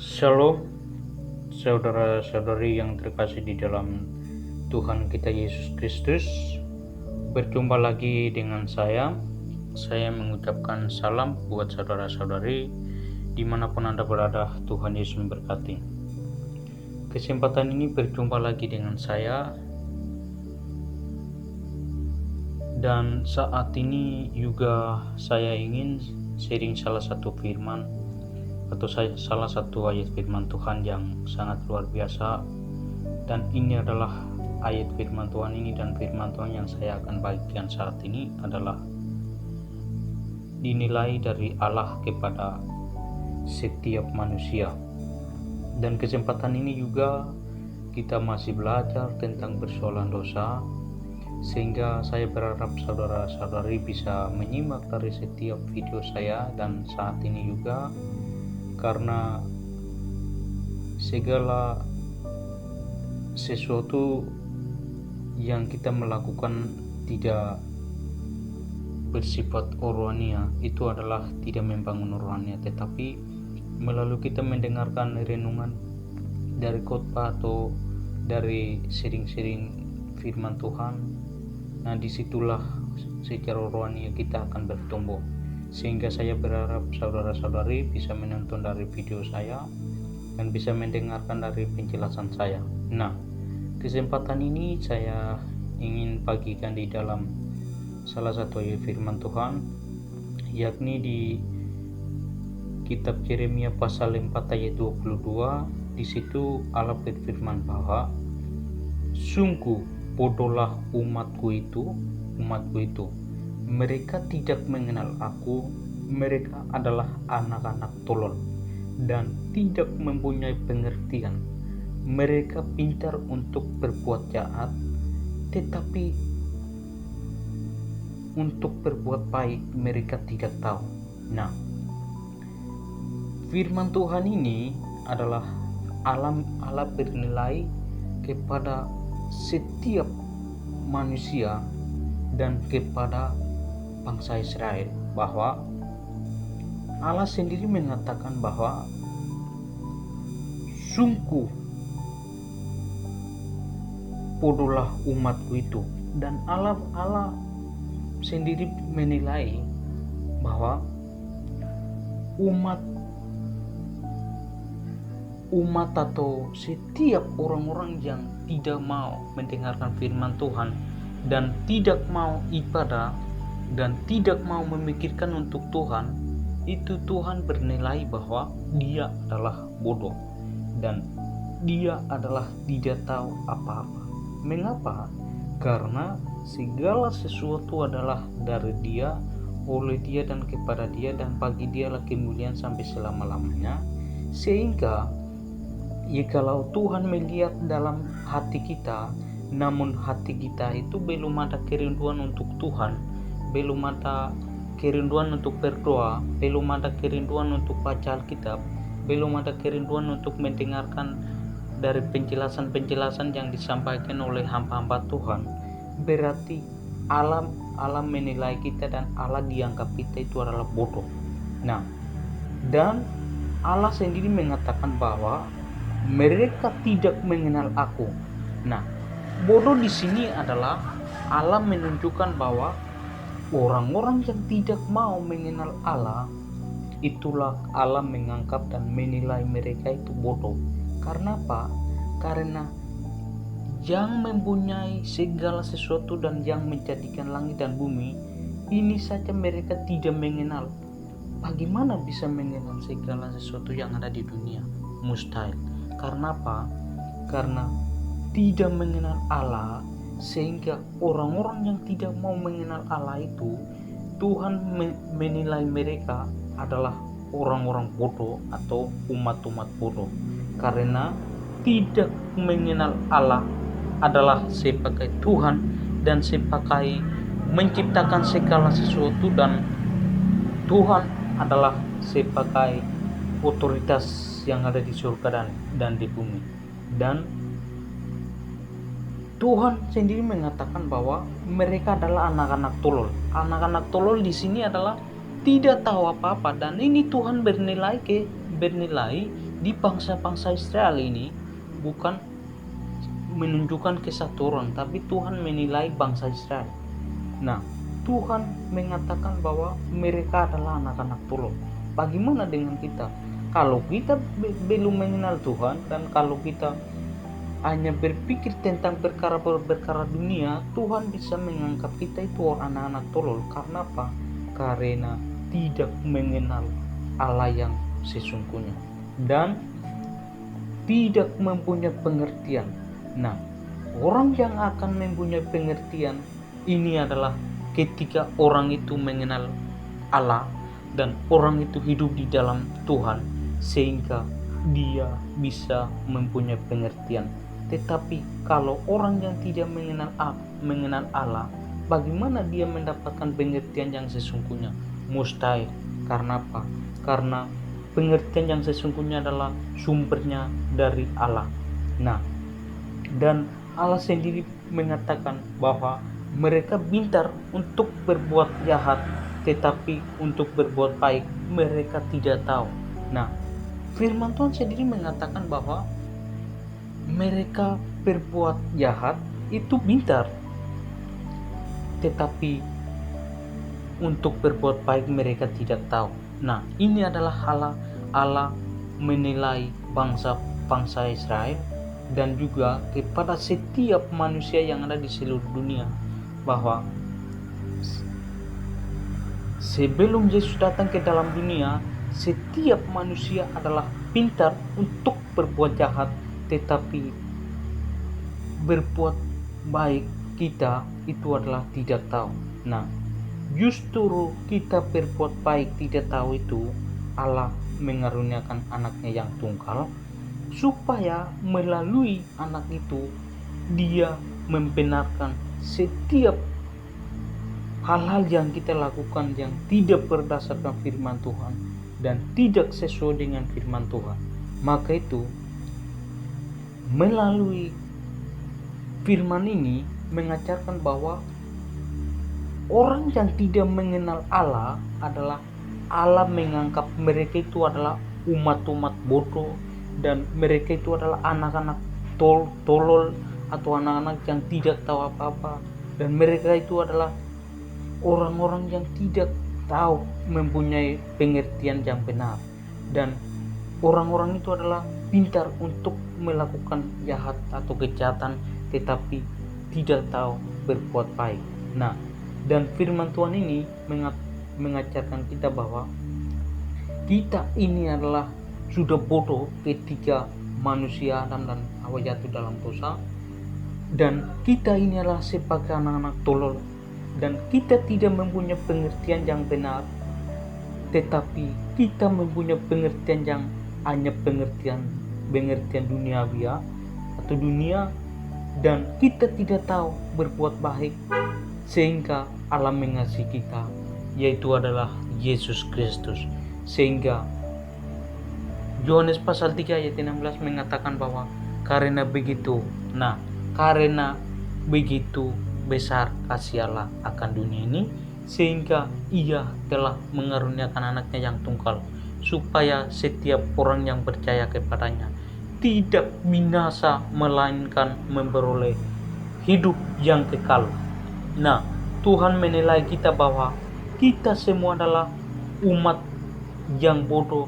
Shalom, saudara-saudari yang terkasih di dalam Tuhan kita Yesus Kristus. Berjumpa lagi dengan saya. Saya mengucapkan salam buat saudara-saudari dimanapun Anda berada. Tuhan Yesus memberkati. Kesempatan ini berjumpa lagi dengan saya, dan saat ini juga saya ingin sharing salah satu firman atau salah satu ayat firman Tuhan yang sangat luar biasa. Dan ini adalah ayat firman Tuhan ini, dan firman Tuhan yang saya akan bagikan saat ini adalah dinilai dari Allah kepada setiap manusia. Dan kesempatan ini juga kita masih belajar tentang persoalan dosa, sehingga saya berharap saudara-saudari bisa menyimak dari setiap video saya dan saat ini juga, karena segala sesuatu yang kita melakukan tidak bersifat rohania itu adalah tidak membangun rohania, tetapi melalui kita mendengarkan renungan dari khotbah atau dari sering-sering firman Tuhan, nah disitulah secara rohania kita akan bertumbuh. Sehingga saya berharap saudara-saudari bisa menonton dari video saya dan bisa mendengarkan dari penjelasan saya. Nah, kesempatan ini saya ingin bagikan di dalam salah satu ayat firman Tuhan, yakni di kitab Yeremia pasal 4 ayat 22. Di situ Allah berfirman bahwa sungguh bodohlah umatku itu, mereka tidak mengenal aku, mereka adalah anak-anak tolol dan tidak mempunyai pengertian. Mereka pintar untuk berbuat jahat, tetapi untuk berbuat baik mereka tidak tahu. Nah, firman Tuhan ini adalah Allah bernilai kepada setiap manusia dan kepada bangsa Israel, bahwa Allah sendiri mengatakan bahwa sungguh bodohlah umatku itu, dan Allah sendiri menilai bahwa umat atau setiap orang-orang yang tidak mau mendengarkan firman Tuhan dan tidak mau ibadah dan tidak mau memikirkan untuk Tuhan, itu Tuhan bernilai bahwa dia adalah bodoh dan dia adalah tidak tahu apa-apa. Mengapa? Karena segala sesuatu adalah dari dia, oleh dia dan kepada dia, dan bagi dia lah kemuliaan sampai selama-lamanya. Sehingga kalau Tuhan melihat dalam hati kita, namun hati kita itu belum ada kerinduan untuk Tuhan, belum ada kerinduan untuk berdoa, belum ada kerinduan untuk baca Alkitab, belum ada kerinduan untuk mendengarkan dari penjelasan-penjelasan yang disampaikan oleh hamba-hamba Tuhan, berarti Allah menilai kita dan Allah dianggap kita itu adalah bodoh. Nah, dan Allah sendiri mengatakan bahwa mereka tidak mengenal aku. Nah, bodoh di sini adalah Allah menunjukkan bahwa orang-orang yang tidak mau mengenal Allah, itulah Allah menganggap dan menilai mereka itu bodoh. Karena apa? Karena yang mempunyai segala sesuatu dan yang menjadikan langit dan bumi, ini saja mereka tidak mengenal. Bagaimana bisa mengenal segala sesuatu yang ada di dunia? Mustahil. Karena apa? Karena tidak mengenal Allah, sehingga orang-orang yang tidak mau mengenal Allah itu, Tuhan menilai mereka adalah orang-orang bodoh atau umat-umat bodoh, karena tidak mengenal Allah adalah sebagai Tuhan dan sebagai menciptakan segala sesuatu, dan Tuhan adalah sebagai otoritas yang ada di surga dan di bumi. Dan Tuhan sendiri mengatakan bahwa mereka adalah anak-anak tolol. Anak-anak tolol di sini adalah tidak tahu apa-apa, dan ini Tuhan bernilai di bangsa-bangsa Israel ini bukan menunjukkan ke satu orang, tapi Tuhan menilai bangsa Israel. Nah, Tuhan mengatakan bahwa mereka adalah anak-anak tolol. Bagaimana dengan kita? Kalau kita belum mengenal Tuhan, dan kalau kita hanya berpikir tentang perkara dunia, Tuhan bisa menganggap kita itu anak-anak tolol. Karena apa? Karena tidak mengenal Allah yang sesungguhnya dan tidak mempunyai pengertian. Nah, orang yang akan mempunyai pengertian ini adalah ketika orang itu mengenal Allah dan orang itu hidup di dalam Tuhan, sehingga dia bisa mempunyai pengertian. Tetapi kalau orang yang tidak mengenal Allah, bagaimana dia mendapatkan pengertian yang sesungguhnya? Mustahil. Karena apa? Karena pengertian yang sesungguhnya adalah sumbernya dari Allah. Nah, dan Allah sendiri mengatakan bahwa mereka pintar untuk berbuat jahat, tetapi untuk berbuat baik mereka tidak tahu. Nah, firman Tuhan sendiri mengatakan bahwa mereka berbuat jahat itu pintar, tetapi untuk berbuat baik mereka tidak tahu. Nah, ini adalah Allah menilai bangsa Israel dan juga kepada setiap manusia yang ada di seluruh dunia, bahwa sebelum Yesus datang ke dalam dunia, setiap manusia adalah pintar untuk berbuat jahat, tetapi berbuat baik kita itu adalah tidak tahu. Nah, justru kita berbuat baik tidak tahu itu, Allah mengaruniakan anaknya yang tunggal, supaya melalui anak itu dia membenarkan setiap hal-hal yang kita lakukan yang tidak berdasarkan firman Tuhan dan tidak sesuai dengan firman Tuhan. Maka itu melalui firman ini mengajarkan bahwa orang yang tidak mengenal Allah adalah Allah menganggap mereka itu adalah umat-umat bodoh, dan mereka itu adalah anak-anak tolol atau anak-anak yang tidak tahu apa-apa, dan mereka itu adalah orang-orang yang tidak tahu mempunyai pengertian yang benar, dan orang-orang itu adalah pintar untuk melakukan jahat atau kejahatan tetapi tidak tahu berbuat baik. Nah, dan firman Tuhan ini mengajarkan kita bahwa kita ini adalah sudah bodoh ketika manusia Adam dan Hawa jatuh dalam dosa, dan kita ini adalah sebagai anak-anak tolol, dan kita tidak mempunyai pengertian yang benar, tetapi kita mempunyai pengertian yang hanya pengertian duniawi atau dunia, dan kita tidak tahu berbuat baik, sehingga Allah mengasihi kita, yaitu adalah Yesus Kristus. Sehingga Yohanes pasal 3 ayat 16 mengatakan bahwa karena begitu besar kasih Allah akan dunia ini, sehingga ia telah mengaruniakan anaknya yang tunggal, supaya setiap orang yang percaya kepadanya tidak binasa, melainkan memperoleh hidup yang kekal. Nah, Tuhan menilai kita bahwa kita semua adalah umat yang bodoh,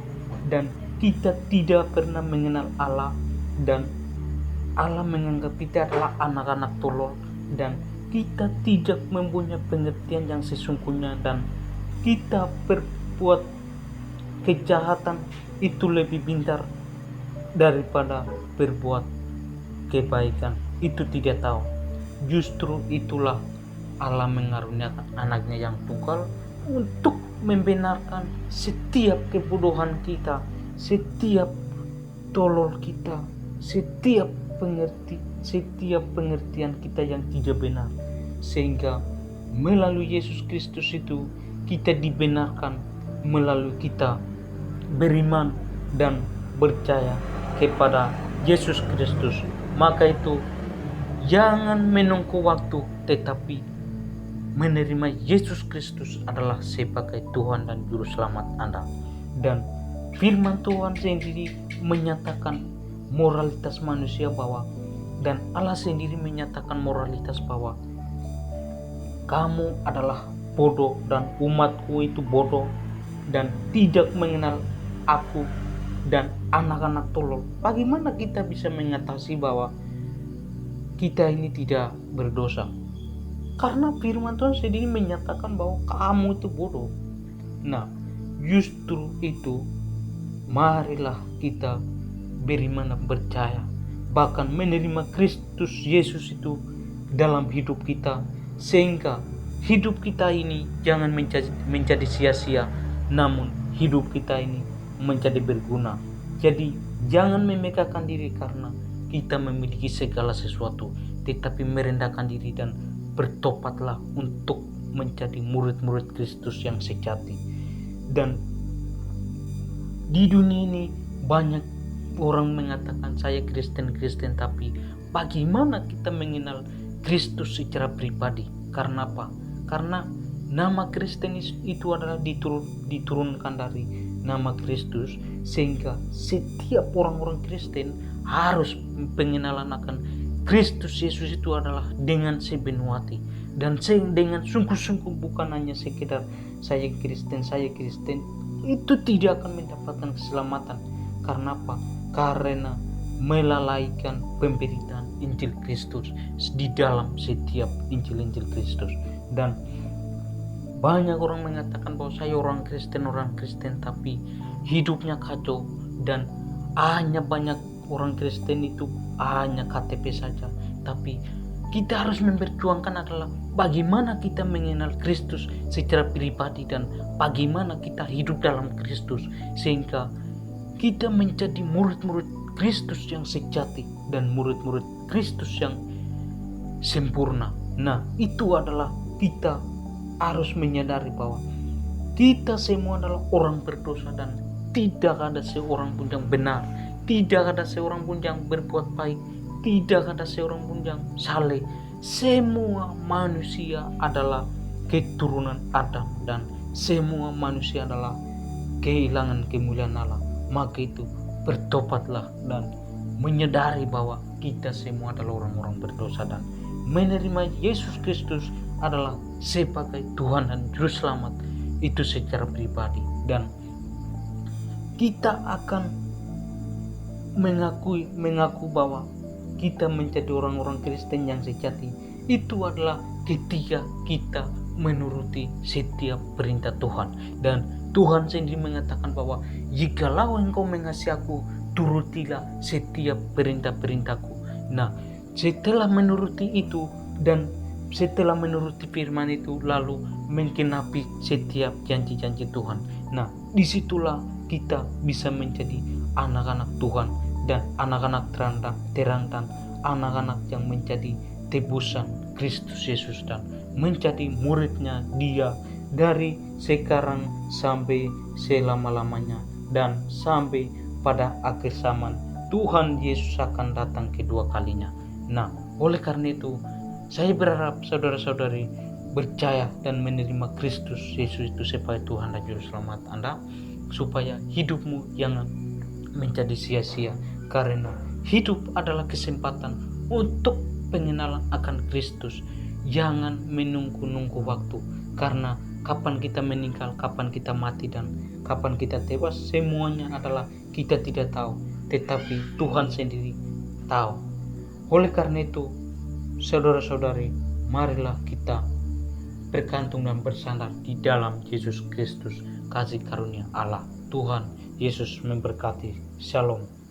dan kita tidak pernah mengenal Allah, dan Allah menganggap kita adalah anak-anak tolol, dan kita tidak mempunyai pengertian yang sesungguhnya, dan kita berbuat kejahatan itu lebih pintar daripada berbuat kebaikan. Itu tidak tahu. Justru itulah Allah mengaruniakan anaknya yang tunggal untuk membenarkan setiap kebodohan kita, setiap tolol kita, setiap pengertian kita yang tidak benar, sehingga melalui Yesus Kristus itu kita dibenarkan, melalui kita beriman dan percaya kepada Yesus Kristus. Maka itu jangan menunggu waktu, tetapi menerima Yesus Kristus adalah sebagai Tuhan dan Juru Selamat Anda. Dan firman Tuhan sendiri menyatakan moralitas manusia bahwa, dan Allah sendiri menyatakan moralitas bahwa kamu adalah bodoh dan umatku itu bodoh dan tidak mengenal aku dan anak-anak tolol. Bagaimana kita bisa mengatasi bahwa kita ini tidak berdosa? Karena firman Tuhan sendiri menyatakan bahwa kamu itu bodoh. Nah, justru itu marilah kita beriman dan percaya, bahkan menerima Kristus Yesus itu dalam hidup kita, sehingga hidup kita ini jangan menjadi sia-sia, namun hidup kita ini menjadi berguna. Jadi jangan memegahkan diri karena kita memiliki segala sesuatu, tetapi merendahkan diri dan bertobatlah untuk menjadi murid-murid Kristus yang sejati. Dan di dunia ini banyak orang mengatakan saya Kristen, tapi bagaimana kita mengenal Kristus secara pribadi? Karena apa? Karena nama Kristen itu adalah diturunkan dari nama Kristus, sehingga setiap orang-orang Kristen harus pengenalan akan Kristus Yesus itu adalah dengan sepenuh hati dan dengan sungguh-sungguh, bukan hanya sekedar saya Kristen, itu tidak akan mendapatkan keselamatan. Karena apa? Karena melalaikan pemberitaan Injil Kristus di dalam setiap Injil Kristus. Dan banyak orang mengatakan bahwa saya orang Kristen, tapi hidupnya kacau, dan hanya banyak orang Kristen itu hanya KTP saja. Tapi kita harus memperjuangkan adalah bagaimana kita mengenal Kristus secara pribadi dan bagaimana kita hidup dalam Kristus, sehingga kita menjadi murid-murid Kristus yang sejati dan murid-murid Kristus yang sempurna. Nah, itu adalah kita harus menyadari bahwa kita semua adalah orang berdosa dan tidak ada seorang pun yang benar, tidak ada seorang pun yang berbuat baik, tidak ada seorang pun yang saleh. Semua manusia adalah keturunan Adam dan semua manusia adalah kehilangan kemuliaan Allah. Maka itu bertobatlah dan menyadari bahwa kita semua adalah orang-orang berdosa dan menerima Yesus Kristus adalah sebagai Tuhan dan Juru Selamat itu secara pribadi. Dan kita akan mengaku bahwa kita menjadi orang-orang Kristen yang sejati itu adalah ketika kita menuruti setiap perintah Tuhan. Dan Tuhan sendiri mengatakan bahwa jikalau engkau mengasihi aku, turutilah setiap perintah-perintahku. Nah, setelah menuruti itu dan setelah menuruti firman itu, lalu menggenapi setiap janji-janji Tuhan. Nah, disitulah kita bisa menjadi anak-anak Tuhan dan anak-anak terang, anak-anak yang menjadi tebusan Kristus Yesus dan menjadi muridnya Dia dari sekarang sampai selama-lamanya dan sampai pada akhir zaman. Tuhan Yesus akan datang kedua kalinya. Nah, oleh karena itu saya berharap saudara-saudari percaya dan menerima Kristus Yesus itu sebagai Tuhan dan Juru Selamat Anda, supaya hidupmu jangan menjadi sia-sia, karena hidup adalah kesempatan untuk pengenalan akan Kristus. Jangan menunggu-nunggu waktu, karena kapan kita meninggal, kapan kita mati, dan kapan kita tewas, semuanya adalah kita tidak tahu, tetapi Tuhan sendiri tahu. Oleh karena itu, saudara-saudari, marilah kita bergantung dan bersandar di dalam Yesus Kristus, kasih karunia Allah. Tuhan Yesus memberkati. Shalom.